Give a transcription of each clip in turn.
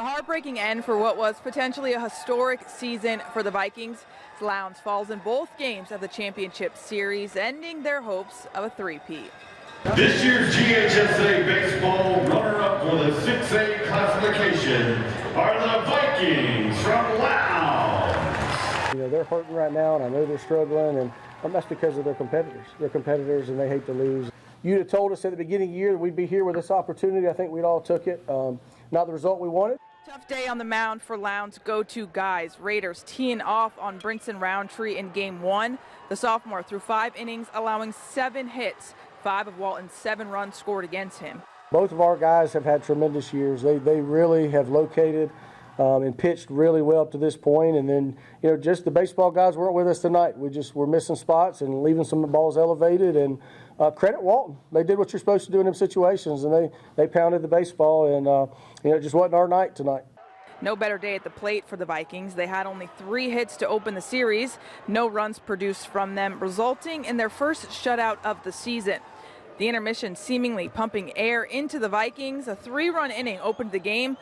heartbreaking end for what was potentially a historic season for the Vikings. Lowndes falls in both games of the championship series, ending their hopes of a three-peat. This year's GHSA baseball runner-up for the 6A classification are the Vikings from Lowndes. You know, they're hurting right now, and I know they're struggling, and that's because of their competitors. They're competitors, and they hate to lose. You'd have told us at the beginning of the year that we'd be here with this opportunity. I think we'd all took it. Not the result we wanted. Tough day on the mound for Lowndes' go-to guys. Raiders teeing off on Brinson Roundtree in Game 1. The sophomore threw 5 innings, allowing 7 hits. 5 of Walton's 7 runs scored against him. Both of our guys have had tremendous years. They really have located and pitched really well up to this point. And then, you know, just the baseball guys weren't with us tonight. We're missing spots and leaving some balls elevated. And credit Walton. They did what you're supposed to do in them situations, and they pounded the baseball. And you know, it just wasn't our night tonight. No better day at the plate for the Vikings. They had only 3 hits to open the series. No runs produced from them, resulting in their first shutout of the season. The intermission seemingly pumping air into the Vikings. A 3-run inning opened the game.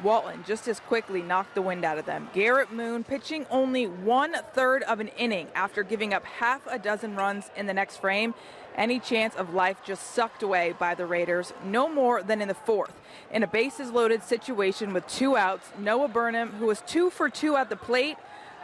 Walton just as quickly knocked the wind out of them. Garrett Moon pitching only 1/3 of an inning after giving up half a dozen runs in the next frame. Any chance of life just sucked away by the Raiders, no more than in the 4th. In a bases-loaded situation with 2 outs, Noah Burnham, who was 2 for 2 at the plate,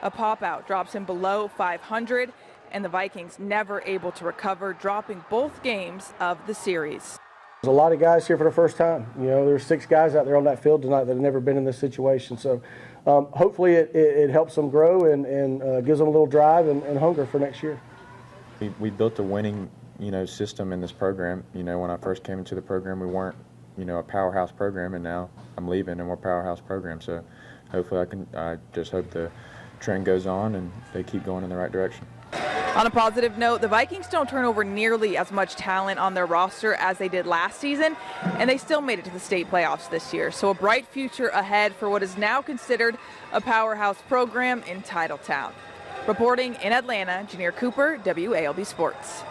a pop-out drops him below 500, and the Vikings never able to recover, dropping both games of the series. There's a lot of guys here for the first time. You know, there's 6 guys out there on that field tonight that have never been in this situation. So hopefully it helps them grow and gives them a little drive and hunger for next year. We built a winning, system in this program. When I first came into the program, we weren't, a powerhouse program, and now I'm leaving and we're a powerhouse program. So hopefully I just hope the trend goes on and they keep going in the right direction. On a positive note, the Vikings don't turn over nearly as much talent on their roster as they did last season, and they still made it to the state playoffs this year. So a bright future ahead for what is now considered a powerhouse program in Titletown. Reporting in Atlanta, Janier Cooper, WALB Sports.